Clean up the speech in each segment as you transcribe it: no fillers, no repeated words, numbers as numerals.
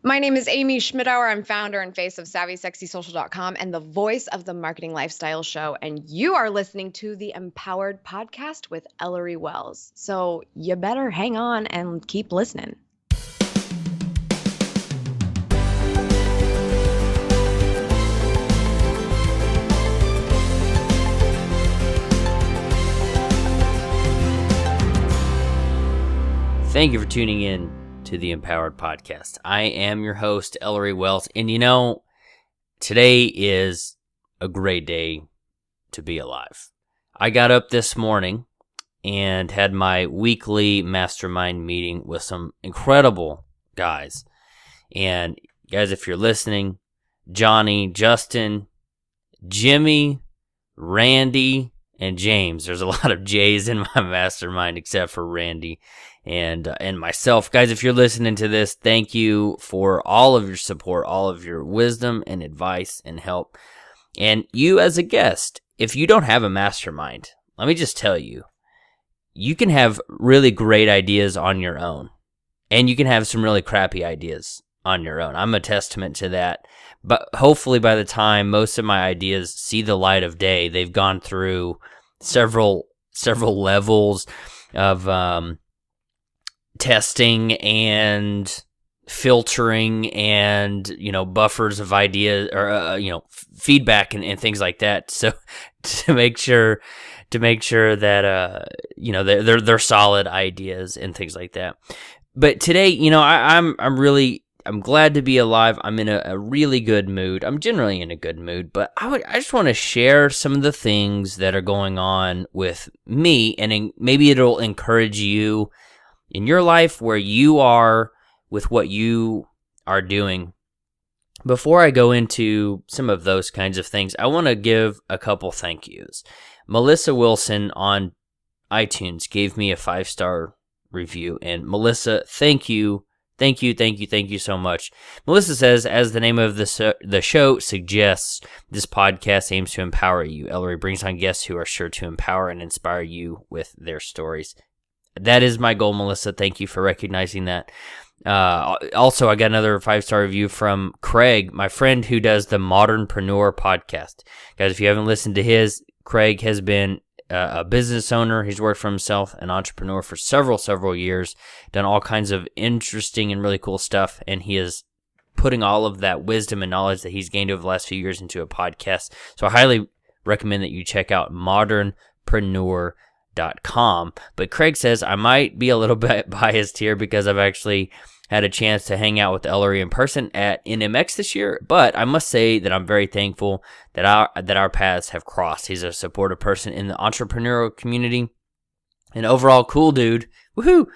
My name is Amy Schmidauer. I'm founder and face of SavvySexySocial.com and the voice of the Marketing Lifestyle Show. And you are listening to the Empowered Podcast with Ellery Wells. So you better hang on and keep listening. Thank you for tuning in to the Empowered Podcast. I am your host, Ellery Wells, and today is a great day to be alive. I got up this morning and had my weekly mastermind meeting with some incredible guys. And guys, if you're listening, Johnny, Justin, Jimmy, Randy, and James. There's a lot of J's in my mastermind except for Randy and myself. Guys, if you're listening to this, thank you for all of your support, all of your wisdom and advice and help. And you as a guest, if you don't have a mastermind, let me just tell you, you can have really great ideas on your own, and you can have some really crappy ideas on your own. I'm a testament to that. But hopefully by the time most of my ideas see the light of day, they've gone through several levels of testing and filtering and buffers of ideas or feedback and things like that. So to make sure that they're solid ideas and things like that. But today, I'm glad to be alive. I'm in a really good mood. I'm generally in a good mood, but I just want to share some of the things that are going on with me, and maybe it'll encourage you in your life where you are with what you are doing. Before I go into some of those kinds of things, I want to give a couple thank yous. Melissa Wilson on iTunes gave me a 5-star review, and Melissa, thank you. Thank you so much. Melissa says, as the name of the show suggests, this podcast aims to empower you. Ellery brings on guests who are sure to empower and inspire you with their stories. That is my goal, Melissa. Thank you for recognizing that. Also, I got another 5-star review from Craig, my friend who does the Modernpreneur podcast. Guys, if you haven't listened to his, Craig has been a business owner. He's worked for himself, an entrepreneur for several years, done all kinds of interesting and really cool stuff, and he is putting all of that wisdom and knowledge that he's gained over the last few years into a podcast. So I highly recommend that you check out modernpreneur.com. But Craig says, I might be a little bit biased here because I've actually had a chance to hang out with Ellery in person at NMX this year, but I must say that I'm very thankful that our paths have crossed. He's a supportive person in the entrepreneurial community, an overall cool dude, woohoo!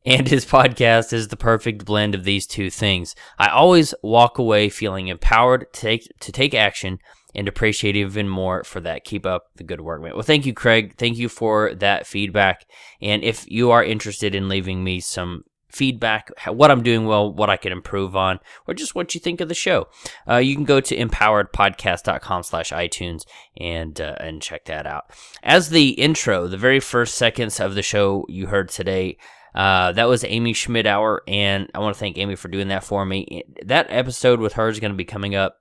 And his podcast is the perfect blend of these two things. I always walk away feeling empowered to take action and appreciate even more for that. Keep up the good work, man. Well, thank you, Craig. Thank you for that feedback. And if you are interested in leaving me some feedback, what I'm doing well, what I can improve on, or just what you think of the show, you can go to empoweredpodcast.com/iTunes and check that out. As the intro, the very first seconds of the show you heard today, that was Amy Schmidauer, and I want to thank Amy for doing that for me. That episode with her is going to be coming up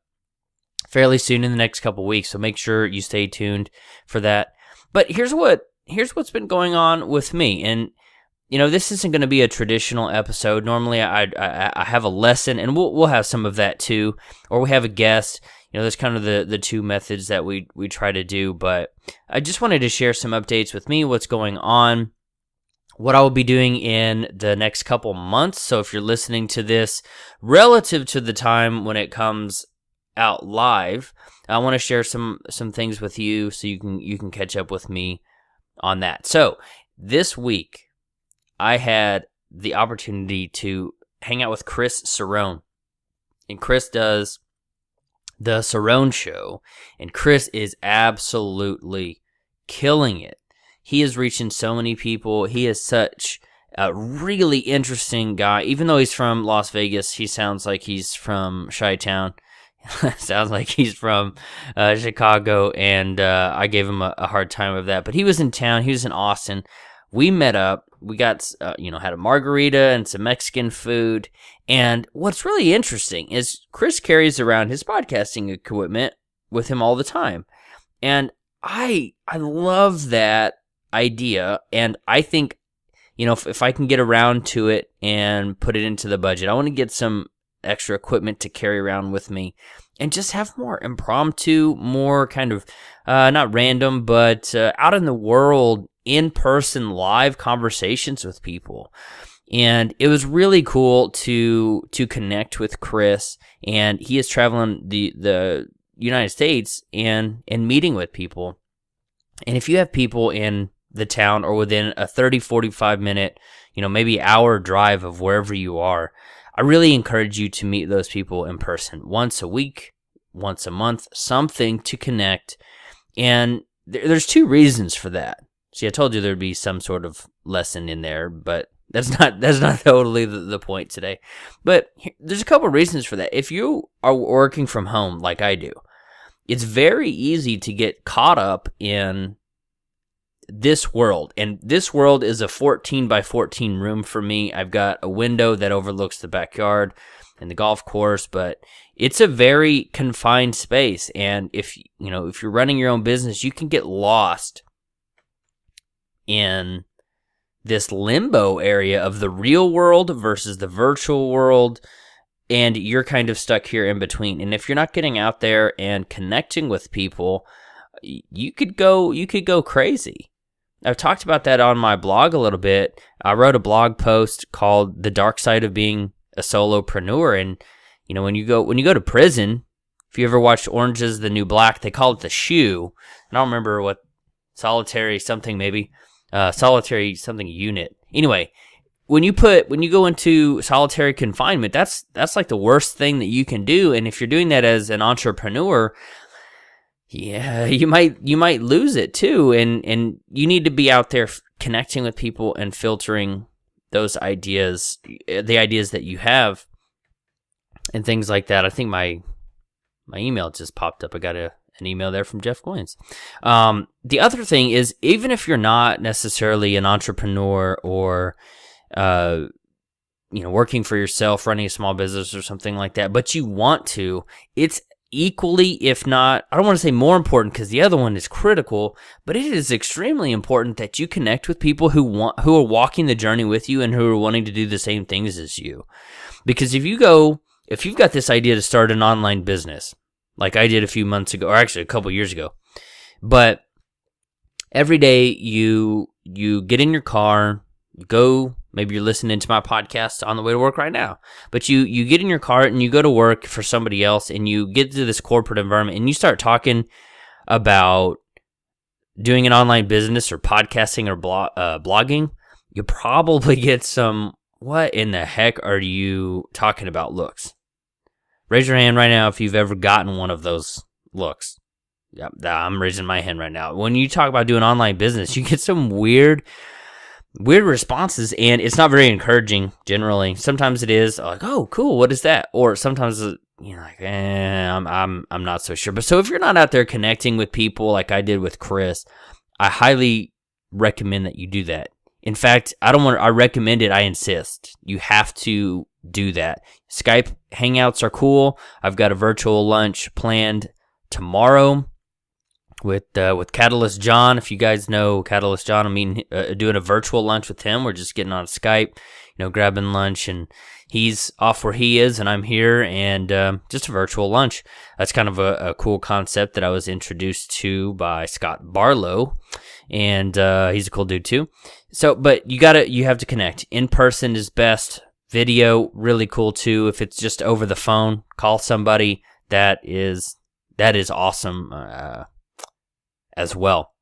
fairly soon in the next couple weeks, so make sure you stay tuned for that. But here's what's been going on with me, and this isn't going to be a traditional episode. Normally, I have a lesson, and we'll have some of that too, or we have a guest. There's kind of the two methods that we try to do. But I just wanted to share some updates with me, what's going on, what I will be doing in the next couple months. So if you're listening to this relative to the time when it comes out live, I want to share some things with you so you can catch up with me on that. So this week, I had the opportunity to hang out with Chris Sorrell, and Chris does the Sorrell Show, and Chris is absolutely killing it. He is reaching so many people. He is such a really interesting guy. Even though he's from Las Vegas, he sounds like he's from Chi-Town. Sounds like he's from Chicago, and I gave him a hard time of that. But he was in town. He was in Austin. We met up. We got, had a margarita and some Mexican food, And what's really interesting is Chris carries around his podcasting equipment with him all the time. And I love that idea. And I think, if I can get around to it and put it into the budget, I want to get some extra equipment to carry around with me and just have more impromptu, more kind of not random, but out in the world, in-person live conversations with people. And it was really cool to connect with Chris, and he is traveling the United States and meeting with people. And if you have people in the town or within a 30, 45 minute, maybe hour drive of wherever you are, I really encourage you to meet those people in person once a week, once a month, something to connect. And there's two reasons for that. See, I told you there'd be some sort of lesson in there, but that's not totally the point today. But there's a couple of reasons for that. If you are working from home like I do, it's very easy to get caught up in this world. And this world is a 14 by 14 room for me. I've got a window that overlooks the backyard and the golf course, but it's a very confined space. And if you're running your own business, you can get lost in this limbo area of the real world versus the virtual world, and you're kind of stuck here in between. And if you're not getting out there and connecting with people, you could go crazy. I've talked about that on my blog a little bit. I wrote a blog post called "The Dark Side of Being a Solopreneur," and when you go to prison, if you ever watched Orange Is the New Black, they call it the shoe. I don't remember what solitary something unit. Anyway, when you go into solitary confinement, that's like the worst thing that you can do. And if you're doing that as an entrepreneur, yeah, you might lose it too. And you need to be out there connecting with people and filtering those ideas, the ideas that you have, and things like that. I think my email just popped up. I got an email there from Jeff Goins. The other thing is, even if you're not necessarily an entrepreneur or, working for yourself, running a small business or something like that, but you want to, it's equally, if not, I don't want to say more important because the other one is critical, but it is extremely important that you connect with people who are walking the journey with you and who are wanting to do the same things as you. Because if you've got this idea to start an online business, like I did a few months ago, or actually a couple years ago, but every day you get in your car, you go, maybe you're listening to my podcast on the way to work right now, but you get in your car and you go to work for somebody else, and you get to this corporate environment and you start talking about doing an online business or podcasting or blogging, you probably get some, what in the heck are you talking about looks. Raise your hand right now if you've ever gotten one of those looks. Yeah, I'm raising my hand right now. When you talk about doing online business, you get some weird responses, and it's not very encouraging generally. Sometimes it is like, "Oh, cool, what is that?" Or sometimes you're like, I'm not so sure. But so if you're not out there connecting with people like I did with Chris, I highly recommend that you do that. In fact, I recommend it, I insist. You have to do that. Skype hangouts are cool. I've got a virtual lunch planned tomorrow with Catalyst John. If you guys know Catalyst John, doing a virtual lunch with him. We're just getting on Skype, grabbing lunch, and he's off where he is, and I'm here, and just a virtual lunch. That's kind of a cool concept that I was introduced to by Scott Barlow, and he's a cool dude too. So, but you have to connect. In person is best. Video, really cool too. If it's just over the phone, call somebody. That is awesome as well.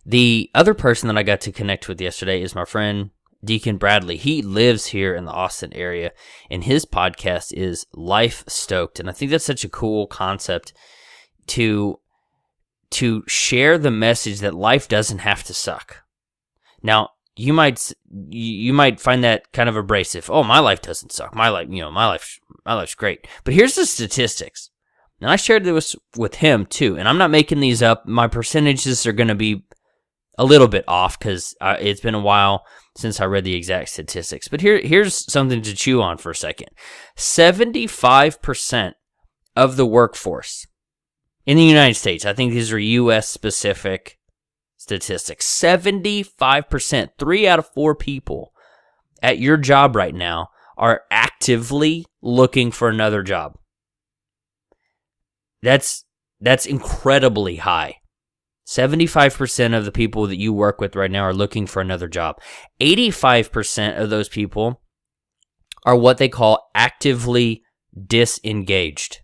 The other person that I got to connect with yesterday is my friend Deacon Bradley. He lives here in the Austin area, and his podcast is Life Stoked. And I think that's such a cool concept to share the message that life doesn't have to suck. Now, you might find that kind of abrasive. Oh, my life doesn't suck. My life's great. But here's the statistics. And I shared this with him too, and I'm not making these up. My percentages are going to be a little bit off because it's been a while since I read the exact statistics. But here's something to chew on for a second. 75% of the workforce in the United States, I think these are U.S. specific statistics, 75%, 3 out of 4 people at your job right now are actively looking for another job. That's incredibly high. 75% of the people that you work with right now are looking for another job. 85% of those people are what they call actively disengaged.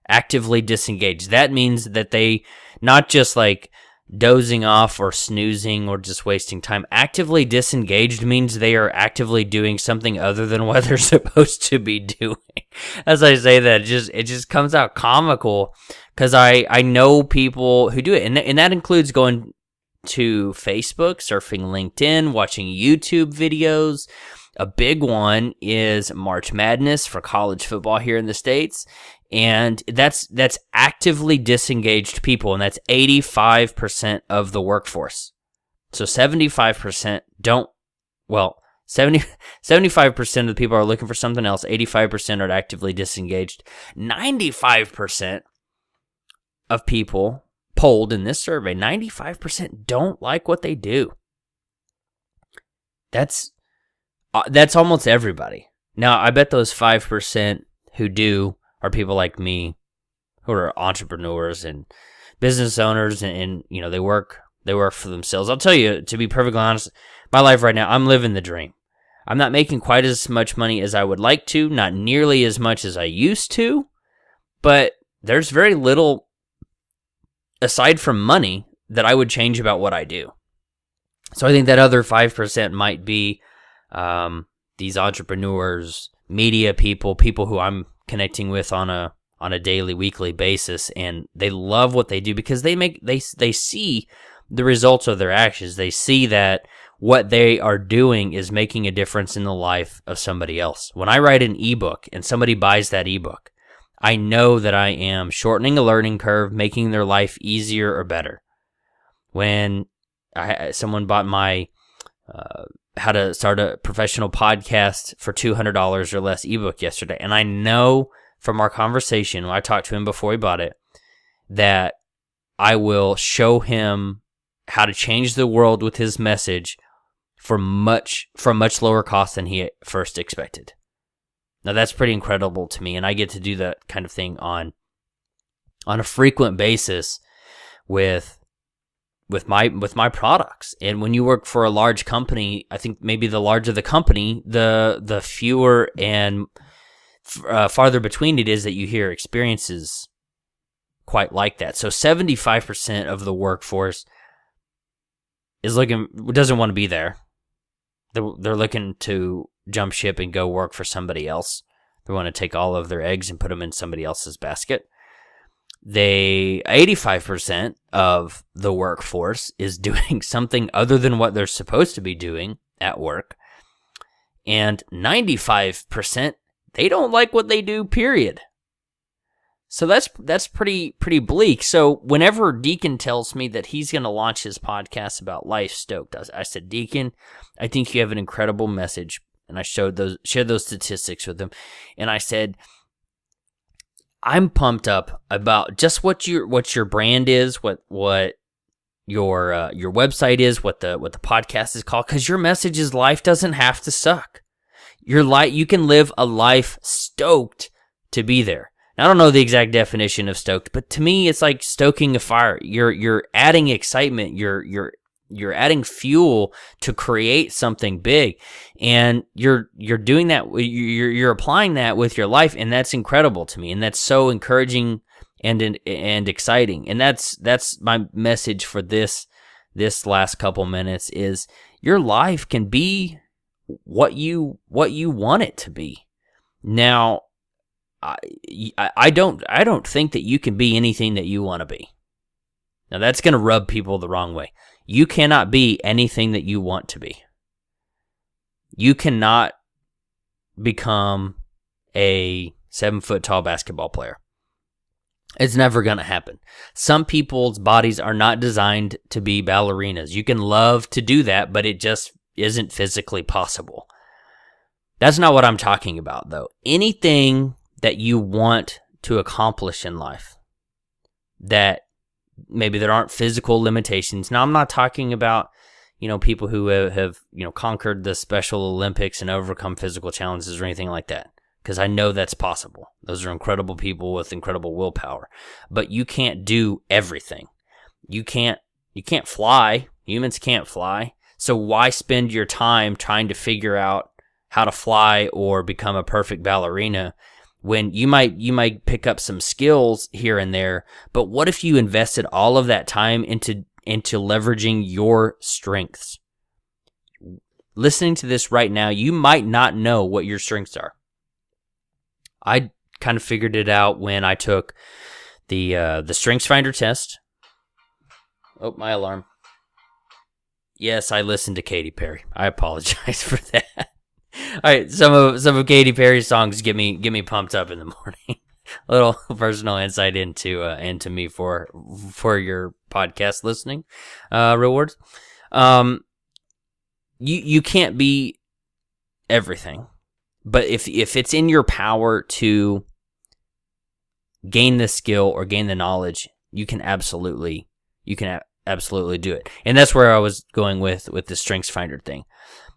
Actively disengaged. That means that they not just like dozing off or snoozing or just wasting time. Actively disengaged means they are actively doing something other than what they're supposed to be doing. As I say that, it just comes out comical because I know people who do it, and that includes going to Facebook, surfing LinkedIn, watching YouTube videos. A big one is March Madness for college football here in the States. And that's actively disengaged people, and that's 85% of the workforce. So 75% don't, well, 75% of the people are looking for something else, 85% are actively disengaged. 95% of people polled in this survey, 95% don't like what they do. That's almost everybody. Now, I bet those 5% who do are people like me who are entrepreneurs and business owners and you know, they work for themselves. I'll tell you, to be perfectly honest, my life right now, I'm living the dream. I'm not making quite as much money as I would like to, not nearly as much as I used to, but there's very little aside from money that I would change about what I do. So I think that other 5% might be these entrepreneurs, media people who I'm connecting with on a daily, weekly basis, and they love what they do because they see the results of their actions. They see that what they are doing is making a difference in the life of somebody else. When I write an ebook and somebody buys that ebook, I know that I am shortening a learning curve, making their life easier or better. When someone bought my how to start a professional podcast for $200 or less ebook yesterday, and I know from our conversation, when I talked to him before he bought it, that I will show him how to change the world with his message for much lower cost than he first expected. Now that's pretty incredible to me, and I get to do that kind of thing on a frequent basis with my products. And when you work for a large company, I think maybe the larger the company, the fewer and farther between it is that you hear experiences quite like that. So 75% of the workforce doesn't want to be there. They're looking to jump ship and go work for somebody else. They want to take all of their eggs and put them in somebody else's basket. 85% of the workforce is doing something other than what they're supposed to be doing at work. And 95%, they don't like what they do, period. So that's pretty bleak. So whenever Deacon tells me that he's going to launch his podcast about Life Stoked, I said, Deacon, I think you have an incredible message. And I shared those statistics with him. And I said, I'm pumped up about just what your brand is, what your website is, what the podcast is called, because your message is life doesn't have to suck. You can live a life stoked to be there. Now, I don't know the exact definition of stoked, but to me, it's like stoking a fire. You're adding excitement. You're adding fuel to create something big, and you're doing that. You're applying that with your life, and that's incredible to me, and that's so encouraging and exciting. And that's my message for this last couple minutes is your life can be what you want it to be. Now, I don't think that you can be anything that you want to be. Now that's going to rub people the wrong way. You cannot be anything that you want to be. You cannot become a 7-foot tall basketball player. It's never going to happen. Some people's bodies are not designed to be ballerinas. You can love to do that, but it just isn't physically possible. That's not what I'm talking about, though. Anything that you want to accomplish in life, that maybe there aren't physical limitations. Now, I'm not talking about, people who have conquered the Special Olympics and overcome physical challenges or anything like that, because I know that's possible. Those are incredible people with incredible willpower. But you can't do everything. You can't fly. Humans can't fly. So why spend your time trying to figure out how to fly or become a perfect ballerina when you might pick up some skills here and there? But what if you invested all of that time into leveraging your strengths? Listening to this right now, you might not know what your strengths are. I kind of figured it out when I took the Strengths Finder test. Oh, my alarm. Yes, I listened to Katy Perry. I apologize for that. All right, some of Katy Perry's songs get me pumped up in the morning. A little personal insight into me for your podcast listening rewards. You can't be everything, but if it's in your power to gain the skill or gain the knowledge, you can absolutely do it. And that's where I was going with the Strengths Finder thing.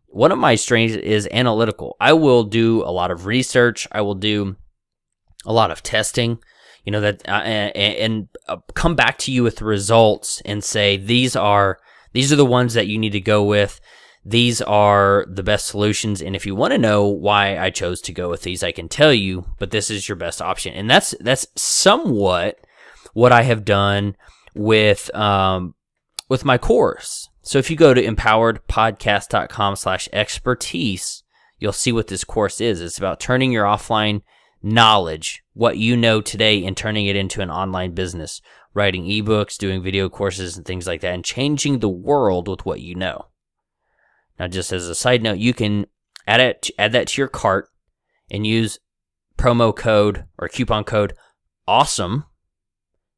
One of my strengths is analytical. I will do a lot of research. I will do a lot of testing, and come back to you with results and say, these are the ones that you need to go with. These are the best solutions. And if you want to know why I chose to go with these, I can tell you, but this is your best option. And that's somewhat what I have done with my course. So if you go to empoweredpodcast.com/expertise, you'll see what this course is. It's about turning your offline knowledge, what you know today, and turning it into an online business, writing ebooks, doing video courses and things like that, and changing the world with what you know. Now, just as a side note, you can add that to your cart and use promo code or coupon code AWESOME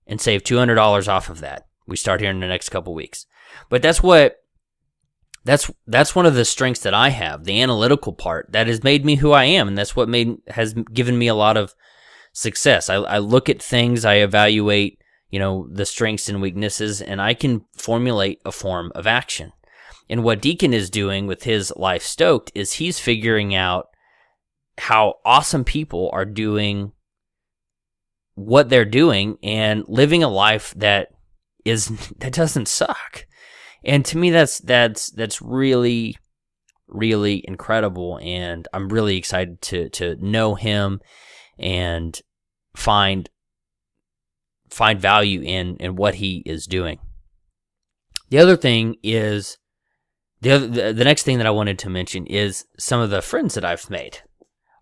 and save $200 off of that. We start here in the next couple weeks. But that's one of the strengths that I have, the analytical part that has made me who I am, and that's what has given me a lot of success. I look at things, I evaluate, the strengths and weaknesses, and I can formulate a form of action. And what Deacon is doing with his Life Stoked is he's figuring out how awesome people are doing what they're doing and living a life that doesn't suck. And to me, that's really, really incredible. And I'm really excited to know him and find value in what he is doing. The other thing is, the next thing that I wanted to mention is some of the friends that I've made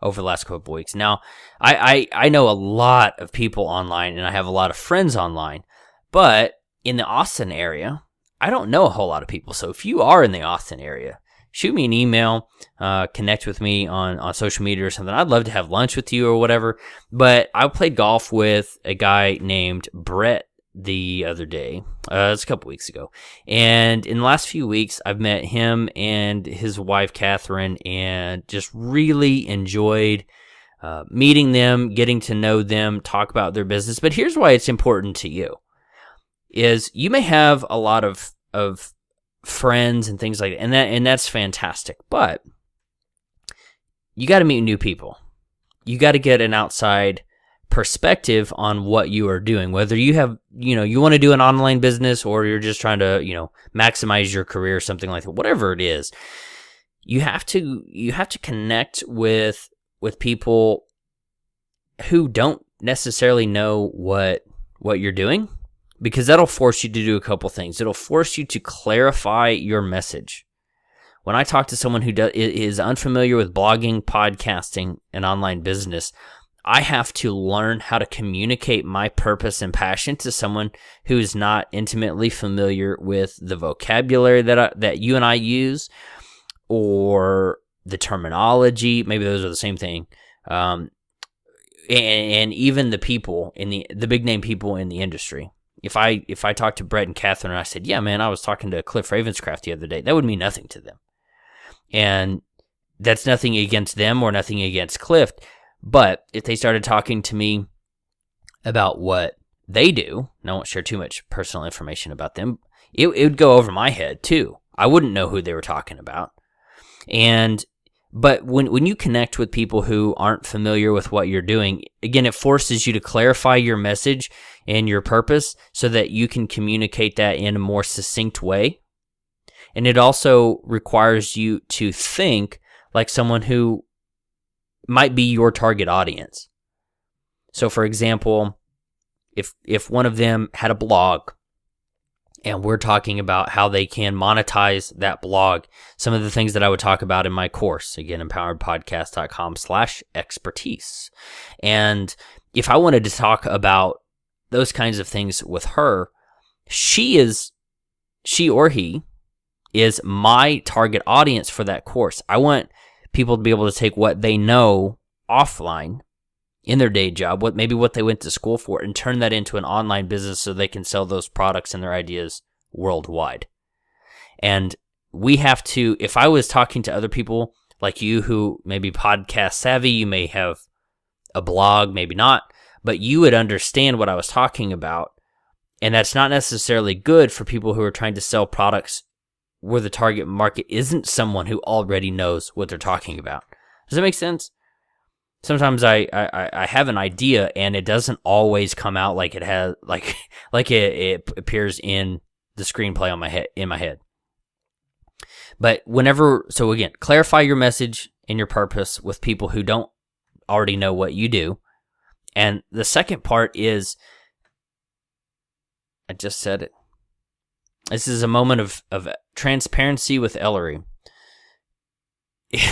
over the last couple of weeks. Now, I know a lot of people online, and I have a lot of friends online, but in the Austin area, I don't know a whole lot of people. So if you are in the Austin area, shoot me an email, connect with me on social media or something. I'd love to have lunch with you or whatever. But I played golf with a guy named Brett the other day. It's a couple weeks ago. And in the last few weeks, I've met him and his wife, Catherine, and just really enjoyed meeting them, getting to know them, talk about their business. But here's why it's important to you. Is you may have a lot of friends and things like that, and that's fantastic. But you got to meet new people. You got to get an outside perspective on what you are doing. Whether you have, you want to do an online business or you're just trying to, maximize your career or something like that. Whatever it is, you have to connect with people who don't necessarily know what you're doing. Because that'll force you to do a couple things. It'll force you to clarify your message. When I talk to someone who is unfamiliar with blogging, podcasting, and online business, I have to learn how to communicate my purpose and passion to someone who is not intimately familiar with the vocabulary that you and I use, or the terminology. Maybe those are the same thing. and even the people in the big name people in the industry. If I talked to Brett and Catherine and I said, yeah, man, I was talking to Cliff Ravenscraft the other day, that would mean nothing to them. And that's nothing against them or nothing against Cliff. But if they started talking to me about what they do, and I won't share too much personal information about them, it would go over my head too. I wouldn't know who they were talking about. But when you connect with people who aren't familiar with what you're doing, again, it forces you to clarify your message and your purpose so that you can communicate that in a more succinct way. And it also requires you to think like someone who might be your target audience. So, for example, if one of them had a blog, and we're talking about how they can monetize that blog, some of the things that I would talk about in my course, again, empoweredpodcast.com/expertise. And if I wanted to talk about those kinds of things with her, she or he is my target audience for that course. I want people to be able to take what they know offline in their day job, what they went to school for, and turn that into an online business so they can sell those products and their ideas worldwide. And we have to, if I was talking to other people like you who may be podcast savvy, you may have a blog, maybe not, but you would understand what I was talking about. And that's not necessarily good for people who are trying to sell products where the target market isn't someone who already knows what they're talking about. Does that make sense? Sometimes I have an idea and it doesn't always come out like it has, like it appears in the screenplay in my head. But so again, clarify your message and your purpose with people who don't already know what you do. And the second part is, I just said it. This is a moment of transparency with Ellery.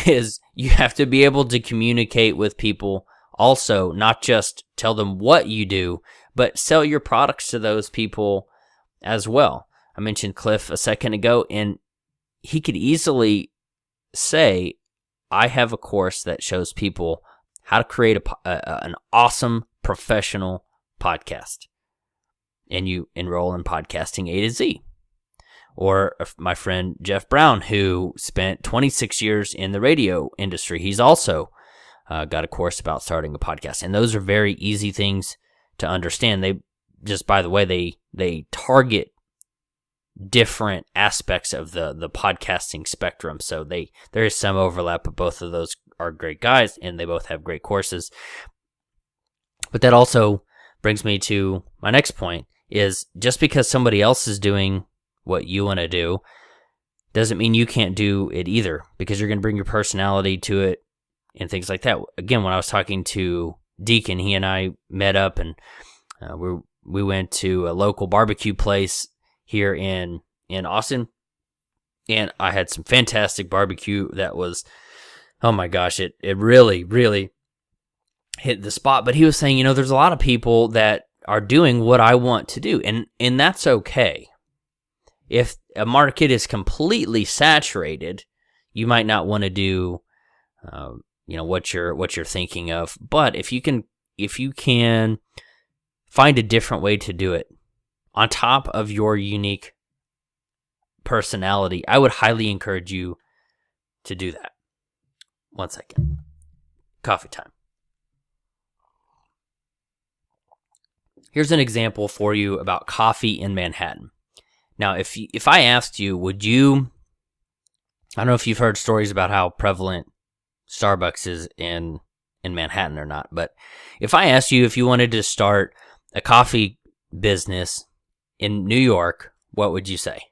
Is you have to be able to communicate with people also, not just tell them what you do, but sell your products to those people as well. I mentioned Cliff a second ago, and he could easily say, I have a course that shows people how to create an awesome professional podcast. And you enroll in Podcasting A to Z. Or my friend Jeff Brown, who spent 26 years in the radio industry. He's also got a course about starting a podcast. And those are very easy things to understand. They just, by the way, they target different aspects of the podcasting spectrum. So there is some overlap, but both of those are great guys, and they both have great courses. But that also brings me to my next point, is just because somebody else is doing what you want to do doesn't mean you can't do it either, because you're going to bring your personality to it and things like that. Again, when I was talking to Deacon, he and I met up, and we went to a local barbecue place here in Austin, and I had some fantastic barbecue that was, oh my gosh, it really, really hit the spot. But he was saying, there's a lot of people that are doing what I want to do, and that's okay. If a market is completely saturated, you might not want to do, what you're thinking of. But if you can find a different way to do it on top of your unique personality, I would highly encourage you to do that. One second. Coffee time. Here's an example for you about coffee in Manhattan. Now, if I asked you, I don't know if you've heard stories about how prevalent Starbucks is in Manhattan or not, but if I asked you if you wanted to start a coffee business in New York, what would you say?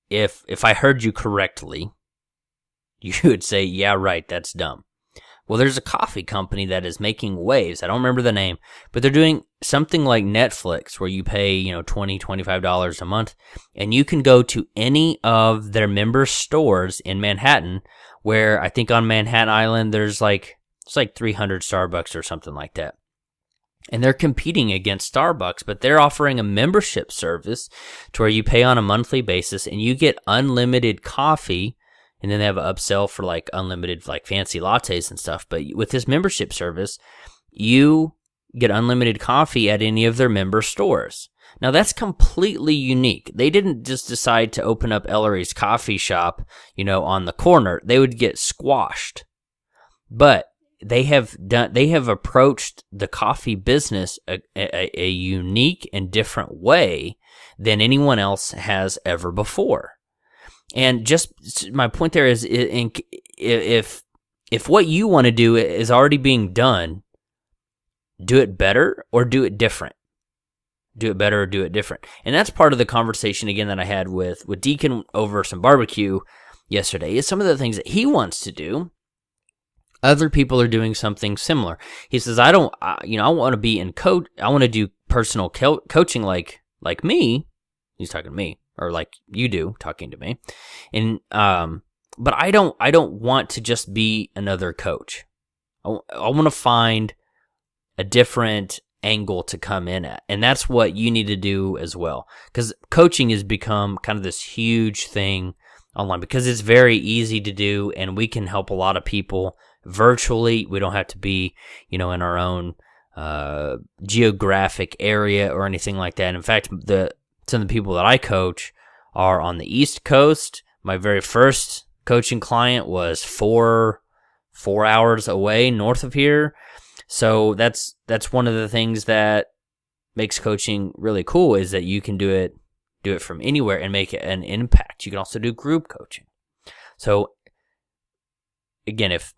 If I heard you correctly, you would say, yeah, right, that's dumb. Well, there's a coffee company that is making waves. I don't remember the name, but they're doing something like Netflix where you pay, $20, $25 a month, and you can go to any of their member stores in Manhattan, where I think on Manhattan Island it's like 300 Starbucks or something like that. And they're competing against Starbucks, but they're offering a membership service to where you pay on a monthly basis and you get unlimited coffee And then they have an upsell for like unlimited, like fancy lattes and stuff. But with this membership service, you get unlimited coffee at any of their member stores. Now that's completely unique. They didn't just decide to open up Ellery's coffee shop, on the corner. They would get squashed. But they have approached the coffee business a unique and different way than anyone else has ever before. And just my point there is, if what you want to do is already being done, do it better or do it different. Do it better or do it different. And that's part of the conversation, again, that I had with Deacon over some barbecue yesterday, is some of the things that he wants to do. Other people are doing something similar. He says, I want to be in I want to do personal coaching like me. He's talking to me, or like you do, talking to me. And, but I don't want to just be another coach. I want to find a different angle to come in at. And that's what you need to do as well. Because coaching has become kind of this huge thing online because it's very easy to do, and we can help a lot of people virtually. We don't have to be, in our own geographic area or anything like that. In fact, some of the people that I coach are on the East Coast. My very first coaching client was 4 hours away north of here. So that's one of the things that makes coaching really cool, is that you can do it from anywhere and make an impact. You can also do group coaching. So again, if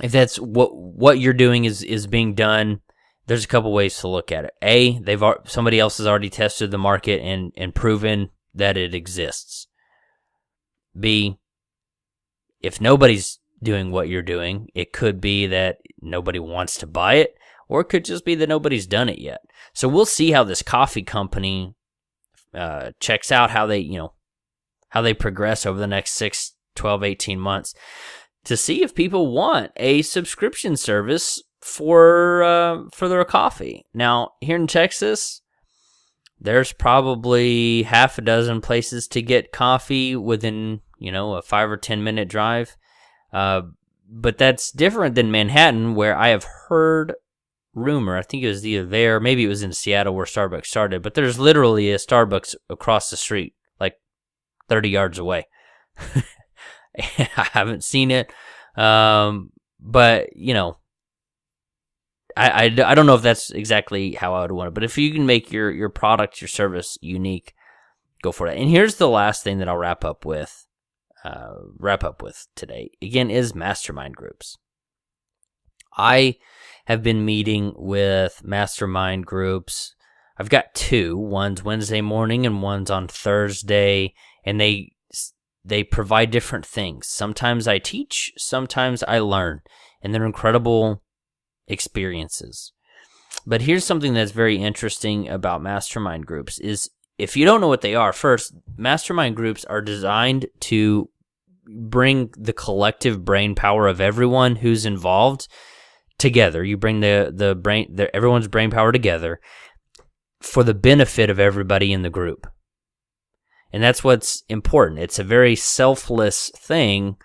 that's what you're doing is being done, there's a couple ways to look at it. A, somebody else has already tested the market and proven that it exists. B, if nobody's doing what you're doing, it could be that nobody wants to buy it, or it could just be that nobody's done it yet. So we'll see how this coffee company checks out, how they progress over the next 6, 12, 18 months, to see if people want a subscription service for their coffee. Now, here in Texas, there's probably half a dozen places to get coffee within, a 5 or 10 minute drive. But that's different than Manhattan, where I have heard rumor, I think it was either there, maybe it was in Seattle where Starbucks started, but there's literally a Starbucks across the street, like 30 yards away. I haven't seen it, but, I don't know if that's exactly how I would want it, but if you can make your product, your service unique, go for it. And here's the last thing that I'll wrap up with today, again, is mastermind groups. I have been meeting with mastermind groups. I've got 2. One's Wednesday morning and one's on Thursday, and they provide different things. Sometimes I teach, sometimes I learn, and they're incredible experiences. But here's something that's very interesting about mastermind groups is, if you don't know what they are, first, mastermind groups are designed to bring the collective brain power of everyone who's involved together. You bring everyone's brain power together for the benefit of everybody in the group. And that's what's important. It's a very selfless thing,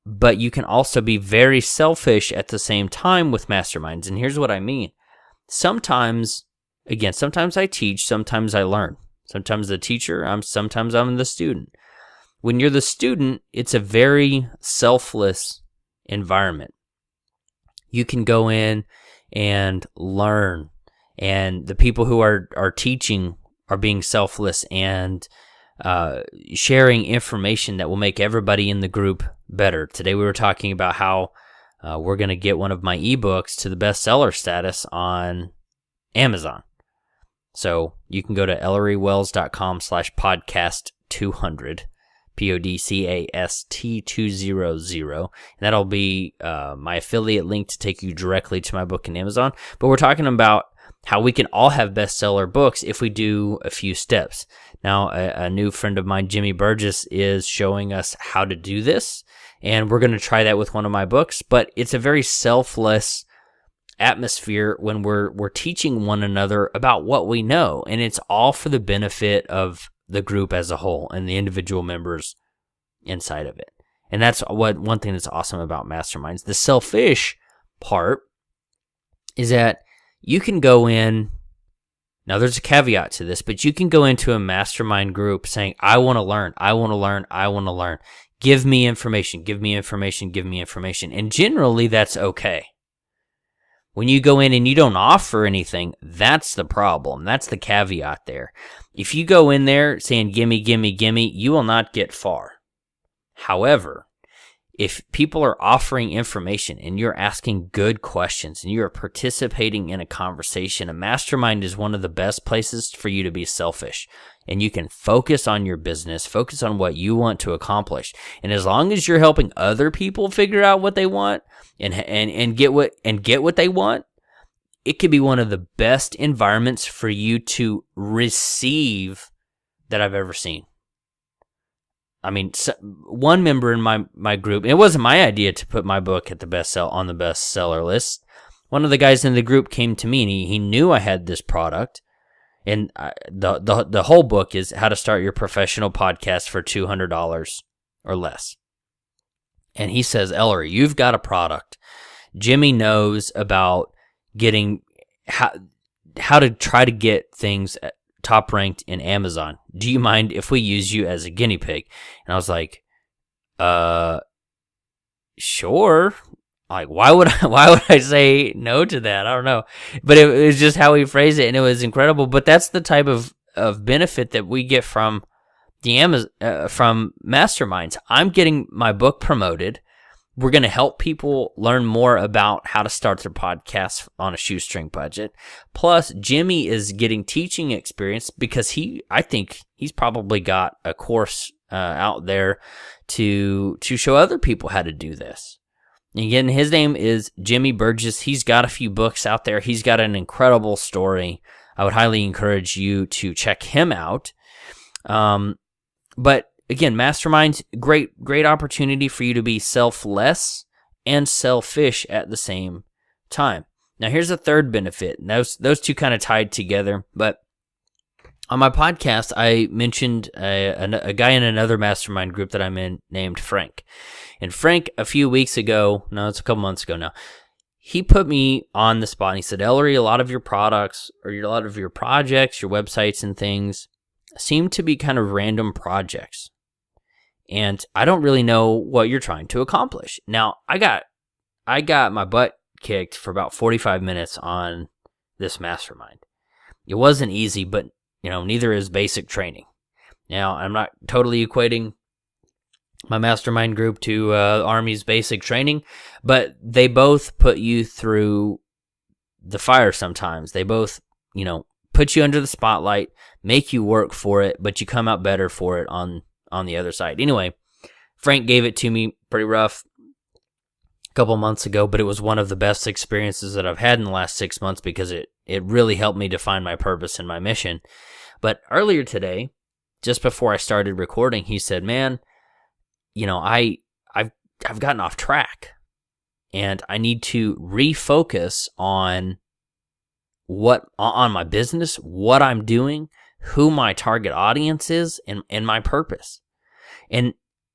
but you can also be very selfish at the same time with masterminds. And here's what I mean. Sometimes I teach, sometimes I learn. Sometimes the teacher, sometimes I'm the student. When you're the student, it's a very selfless environment. You can go in and learn, and the people who are teaching are being selfless and sharing information that will make everybody in the group better. Today we were talking about how we're going to get one of my ebooks to the bestseller status on Amazon. So you can go to ellerywells.com/podcast200, PODCAST200, and that'll be my affiliate link to take you directly to my book in Amazon. But we're talking about how we can all have bestseller books if we do a few steps. Now, a new friend of mine, Jimmy Burgess, is showing us how to do this, and we're going to try that with one of my books. But it's a very selfless atmosphere when we're teaching one another about what we know, and it's all for the benefit of the group as a whole and the individual members inside of it. And that's one thing that's awesome about masterminds. The selfish part is that you can go in, now there's a caveat to this, but you can go into a mastermind group saying, I want to learn, I want to learn, I want to learn. Give me information, give me information, give me information. And generally that's okay. When you go in and you don't offer anything, that's the problem. That's the caveat there. If you go in there saying, gimme, gimme, gimme, you will not get far. However, if people are offering information and you're asking good questions and you're participating in a conversation, a mastermind is one of the best places for you to be selfish. And you can focus on your business, focus on what you want to accomplish. And as long as you're helping other people figure out what they want and get what they want, it could be one of the best environments for you to receive that I've ever seen. I mean, one member in my group, it wasn't my idea to put my book at on the bestseller list. One of the guys in the group came to me and he knew I had this product. And the whole book is How to Start Your Professional Podcast for $200 or less. And he says, Ellery, you've got a product. Jimmy knows about getting how to try to get things top ranked in Amazon. Do you mind if we use you as a guinea pig? And I was like, sure. Like, why would I say no to that? I don't know. But it was just how he phrased it, and it was incredible. But that's the type of benefit that we get from from Masterminds. I'm getting my book promoted. We're going to help people learn more about how to start their podcast on a shoestring budget. Plus, Jimmy is getting teaching experience because I think he's probably got a course out there to show other people how to do this. Again, his name is Jimmy Burgess. He's got a few books out there. He's got an incredible story. I would highly encourage you to check him out. But again, Masterminds, great opportunity for you to be selfless and selfish at the same time. Now, here's a third benefit. And those two kind of tied together. But on my podcast, I mentioned a guy in another mastermind group that I'm in named Frank. And Frank, a few weeks ago, no, it's a couple months ago now, he put me on the spot. And he said, Ellery, a lot of your products or a lot of your projects, your websites and things seem to be kind of random projects. And I don't really know what you're trying to accomplish. Now, I got my butt kicked for about 45 minutes on this mastermind. It wasn't easy, but neither is basic training. Now, I'm not totally equating my mastermind group to Army's basic training, but they both put you through the fire sometimes. They both, put you under the spotlight, make you work for it, but you come out better for it on the other side. Anyway, Frank gave it to me pretty rough a couple months ago, but it was one of the best experiences that I've had in the last 6 months because it really helped me define my purpose and my mission. But earlier today, just before I started recording, he said, man, I've gotten off track and I need to refocus on on my business, what I'm doing, who my target audience is, and my purpose. And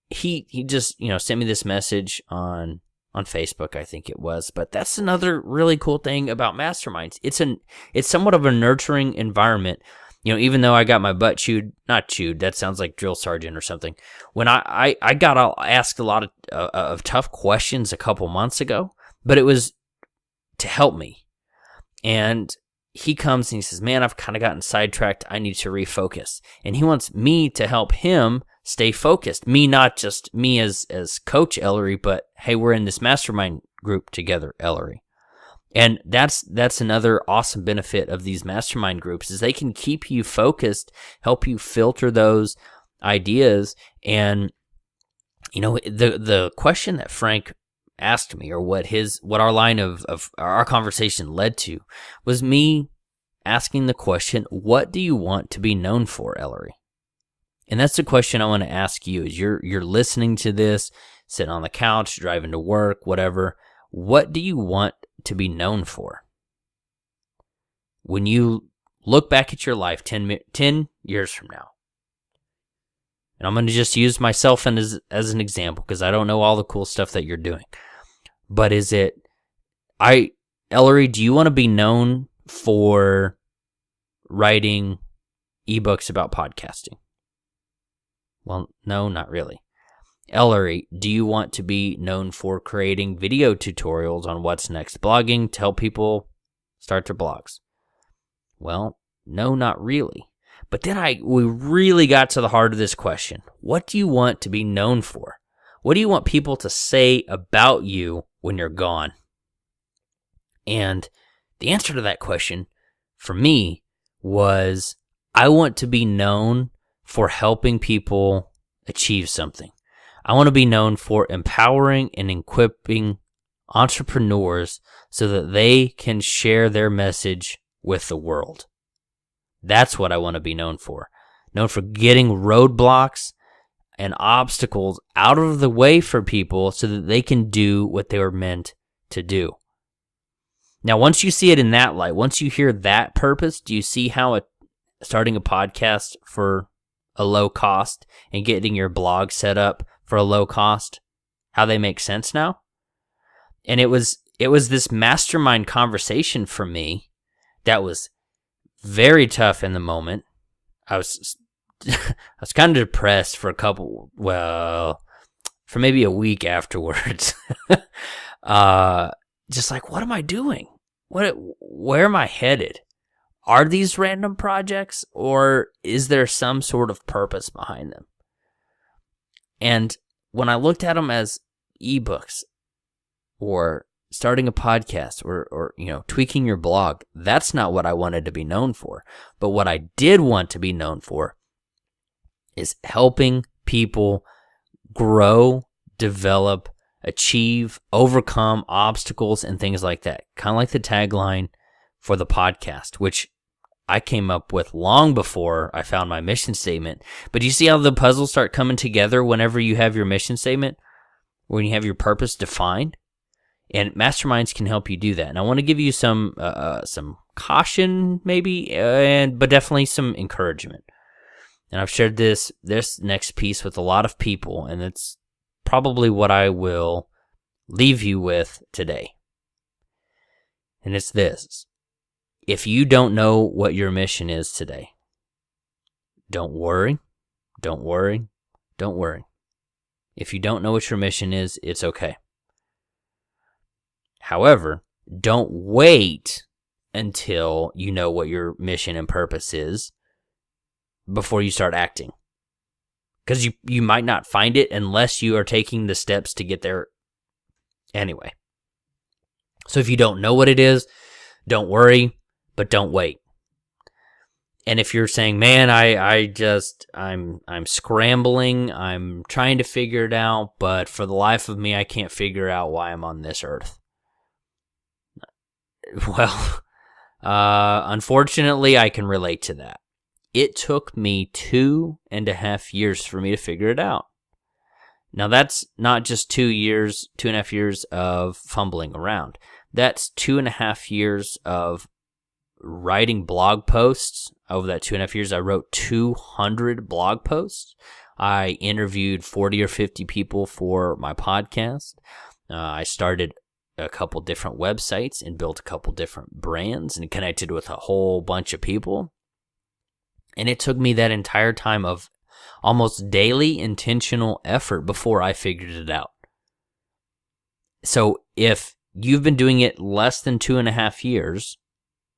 he just, sent me this message on Facebook, I think it was. But that's another really cool thing about Masterminds. It's somewhat of a nurturing environment. Even though I got my butt not chewed, that sounds like drill sergeant or something. When I got asked a lot of tough questions a couple months ago, but it was to help me. And he comes and he says, man, I've kind of gotten sidetracked. I need to refocus. And he wants me to help him stay focused. Me, not just me as Coach Ellery, but hey, we're in this mastermind group together, Ellery. And that's another awesome benefit of these mastermind groups is they can keep you focused, help you filter those ideas. And, the question that Frank asked me, or what our line of our conversation led to, was me asking the question, what do you want to be known for, Ellery? And that's the question I want to ask you as you're listening to this, sitting on the couch, driving to work, whatever. What do you want to be known for? When you look back at your life 10 years from now, And I'm going to just use myself as an example because I don't know all the cool stuff that you're doing. But Ellery, do you want to be known for writing ebooks about podcasting? Well, no, not really. Ellery, do you want to be known for creating video tutorials on what's next blogging to help people start their blogs? Well, no, not really. But then we really got to the heart of this question. What do you want to be known for? What do you want people to say about you when you're gone? And the answer to that question for me was, I want to be known for helping people achieve something. I want to be known for empowering and equipping entrepreneurs so that they can share their message with the world. That's what I want to be known for. Known for getting roadblocks and obstacles out of the way for people so that they can do what they were meant to do. Now, once you see it in that light, once you hear that purpose, do you see how starting a podcast for a low cost and getting your blog set up for a low cost, how they make sense now? And it was this mastermind conversation for me that was very tough in the moment. I was kind of depressed for for maybe a week afterwards. Just like, what am I doing? Where am I headed? Are these random projects, or is there some sort of purpose behind them? And when I looked at them as ebooks or starting a podcast or tweaking your blog, that's not what I wanted to be known for. But what I did want to be known for is helping people grow, develop, achieve, overcome obstacles and things like that. Kind of like the tagline for the podcast, which I came up with long before I found my mission statement. But you see how the puzzles start coming together whenever you have your mission statement, when you have your purpose defined? And Masterminds can help you do that. And I want to give you some caution, maybe, but definitely some encouragement. And I've shared this next piece with a lot of people, and it's probably what I will leave you with today. And it's this. If you don't know what your mission is today, don't worry, don't worry, don't worry. If you don't know what your mission is, it's okay. However, don't wait until you know what your mission and purpose is before you start acting. Because you might not find it unless you are taking the steps to get there anyway. So if you don't know what it is, don't worry, but don't wait. And if you're saying, man, I'm scrambling, I'm trying to figure it out, but for the life of me, I can't figure out why I'm on this earth. Well, unfortunately, I can relate to that. It took me 2.5 years for me to figure it out. Now, that's not just 2.5 years of fumbling around. That's 2.5 years of writing blog posts. Over that 2.5 years, I wrote 200 blog posts. I interviewed 40 or 50 people for my podcast. I started a couple different websites and built a couple different brands and connected with a whole bunch of people. And it took me that entire time of almost daily intentional effort before I figured it out. So if you've been doing it less than 2.5 years,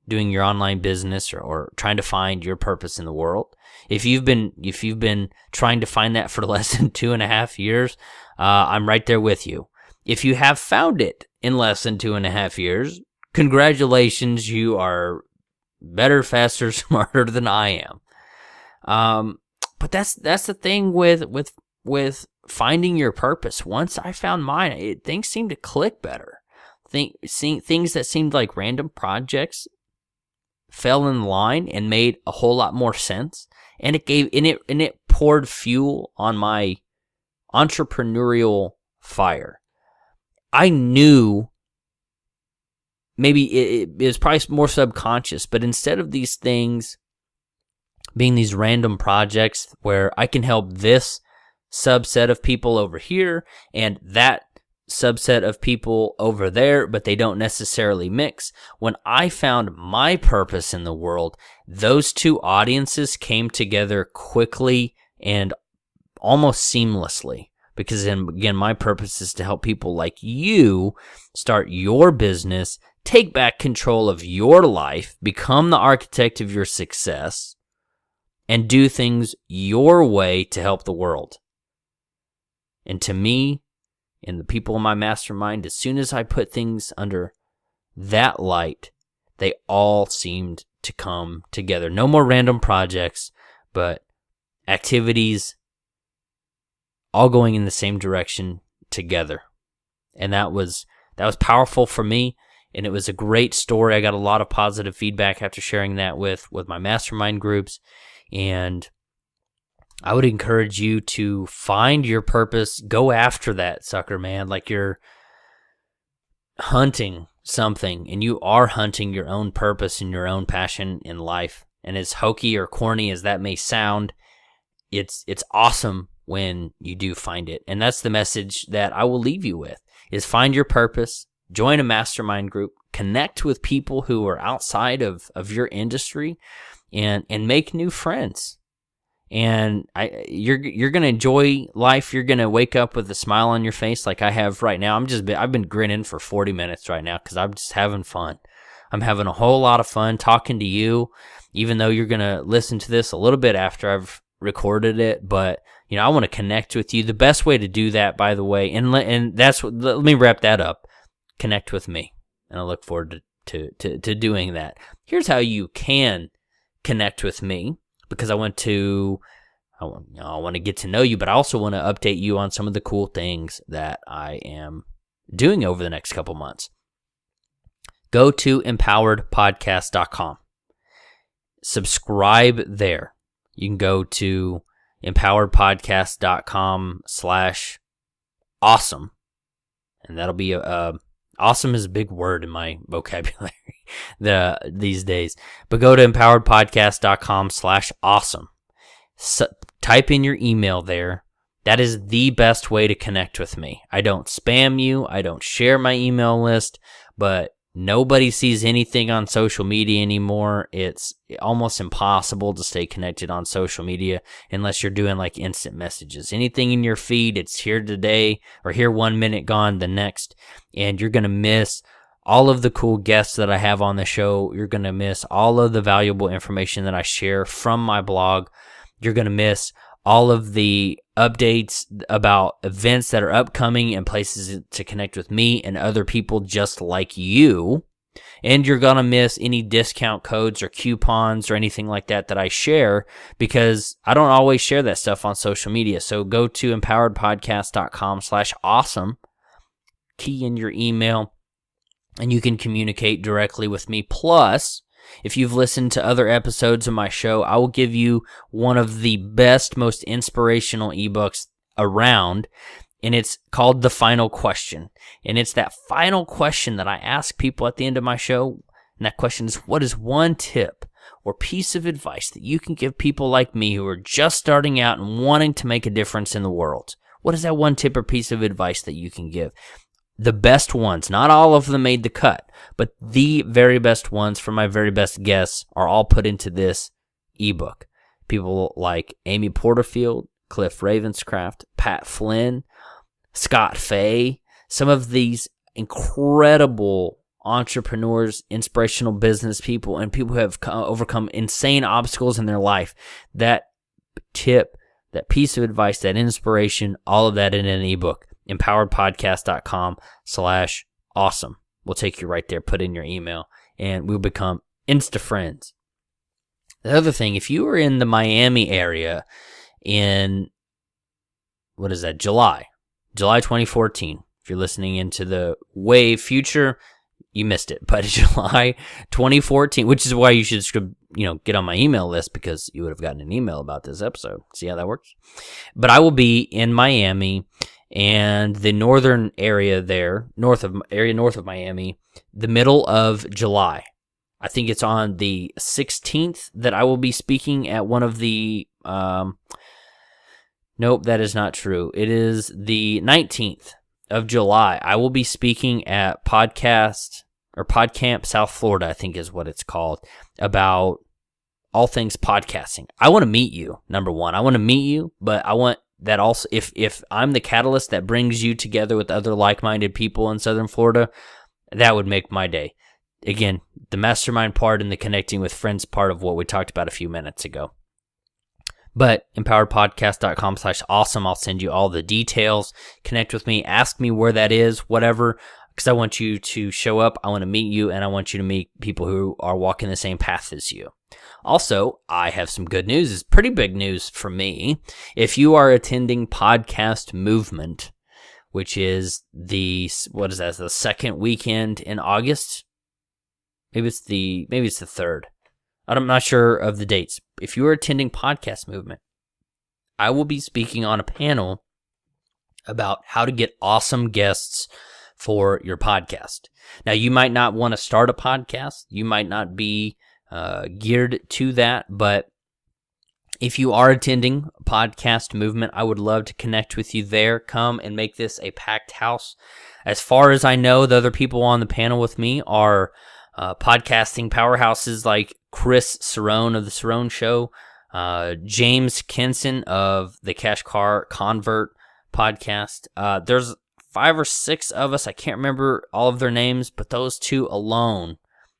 doing your online business or trying to find your purpose in the world, if you've been trying to find that for less than 2.5 years, I'm right there with you. If you have found it in less than 2.5 years, congratulations, you are better, faster, smarter than I am. But that's the thing with finding your purpose. Once I found mine, things seemed to click better. Seeing things that seemed like random projects fell in line and made a whole lot more sense. And it poured fuel on my entrepreneurial fire. I knew, maybe it was probably more subconscious, but instead of these things being these random projects where I can help this subset of people over here and that subset of people over there, but they don't necessarily mix. When I found my purpose in the world, those two audiences came together quickly and almost seamlessly. Because again, my purpose is to help people like you start your business, take back control of your life, become the architect of your success, and do things your way to help the world. And to me, and the people in my mastermind, as soon as I put things under that light, they all seemed to come together. No more random projects, but activities all going in the same direction together. And that was powerful for me, and it was a great story. I got a lot of positive feedback after sharing that with my mastermind groups, and I would encourage you to find your purpose, go after that sucker, man. Like you're hunting something, and you are hunting your own purpose and your own passion in life. And as hokey or corny as that may sound, it's awesome when you do find it. And that's the message that I will leave you with, is find your purpose, join a mastermind group, connect with people who are outside of your industry, and make new friends. And you're going to enjoy life. You're going to wake up with a smile on your face like I have right now. I've been grinning for 40 minutes right now because I'm just having fun. I'm having a whole lot of fun talking to you, even though you're going to listen to this a little bit after I've recorded it. But I want to connect with you. The best way to do that, by the way, and that's what, let me wrap that up. Connect with me, and I look forward to doing that. Here's how you can connect with me, because I want to get to know you, but I also want to update you on some of the cool things that I am doing over the next couple months. Go to empoweredpodcast.com. Subscribe there. You can go to empoweredpodcast.com/awesome. And that'll be awesome is a big word in my vocabulary these days. But go to empoweredpodcast.com/awesome. Type in your email there. That is the best way to connect with me. I don't spam you. I don't share my email list, but nobody sees anything on social media anymore. It's almost impossible to stay connected on social media unless you're doing like instant messages. Anything in your feed, it's here today or here 1 minute, gone the next. And you're going to miss all of the cool guests that I have on the show. You're going to miss all of the valuable information that I share from my blog. You're going to miss all of the updates about events that are upcoming and places to connect with me and other people just like you. And you're going to miss any discount codes or coupons or anything like that I share, because I don't always share that stuff on social media. So go to empoweredpodcast.com/awesome, key in your email, and you can communicate directly with me. Plus, if you've listened to other episodes of my show, I will give you one of the best, most inspirational ebooks around, and it's called The Final Question. And it's that final question that I ask people at the end of my show, and that question is, what is one tip or piece of advice that you can give people like me who are just starting out and wanting to make a difference in the world? What is that one tip or piece of advice that you can give? The best ones, not all of them made the cut, but the very best ones from my very best guests are all put into this ebook. People like Amy Porterfield, Cliff Ravenscraft, Pat Flynn, Scott Fay, some of these incredible entrepreneurs, inspirational business people, and people who have overcome insane obstacles in their life. That tip, that piece of advice, that inspiration, all of that in an ebook. empoweredpodcast.com/awesome. We'll take you right there, put in your email, and we'll become Insta friends. The other thing, if you were in the Miami area in, July 2014, if you're listening into the way future, you missed it, but July 2014, which is why you should, get on my email list, because you would have gotten an email about this episode. See how that works? But I will be in Miami and the northern area there, north of Miami, the middle of July. I think it's on the 16th that I will be speaking at one of the, nope, that is not true. It is the 19th of July. I will be speaking at PodCamp South Florida, I think is what it's called, about all things podcasting. I want to meet you, number one. I want to meet you, but I want that also, if I'm the catalyst that brings you together with other like-minded people in Southern Florida, that would make my day. Again, the mastermind part and the connecting with friends part of what we talked about a few minutes ago. But empoweredpodcast.com/awesome. I'll send you all the details. Connect with me. Ask me where that is, whatever, because I want you to show up. I want to meet you, and I want you to meet people who are walking the same path as you. Also, I have some good news. It's pretty big news for me. If you are attending Podcast Movement, which is the second weekend in August. Maybe it's the third. I'm not sure of the dates. If you are attending Podcast Movement, I will be speaking on a panel about how to get awesome guests for your podcast. Now, you might not want to start a podcast. You might not be geared to that, but if you are attending Podcast Movement, I would love to connect with you there. Come and make this a packed house. As far as I know, the other people on the panel with me are podcasting powerhouses like Chris Sorrell of The Sorrell Show, James Kinson of the Cash Car Convert podcast. There's 5 or 6 of us. I can't remember all of their names, but those two alone,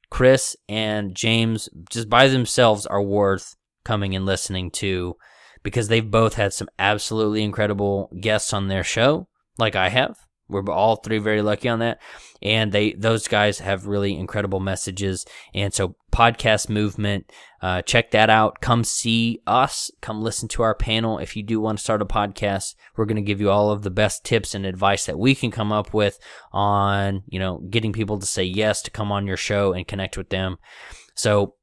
Chris and James, just by themselves are worth coming and listening to, because they've both had some absolutely incredible guests on their show, like I have. We're all 3 very lucky on that. And those guys have really incredible messages. And so Podcast Movement, check that out. Come see us. Come listen to our panel. If you do want to start a podcast, we're going to give you all of the best tips and advice that we can come up with on, getting people to say yes to come on your show and connect with them. So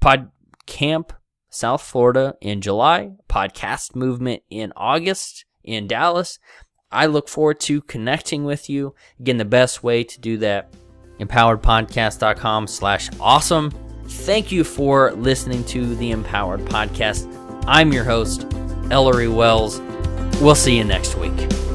PodCamp South Florida in July, Podcast Movement in August in Dallas. I look forward to connecting with you. Again, the best way to do that, empoweredpodcast.com/awesome. Thank you for listening to the Empowered Podcast. I'm your host, Ellery Wells. We'll see you next week.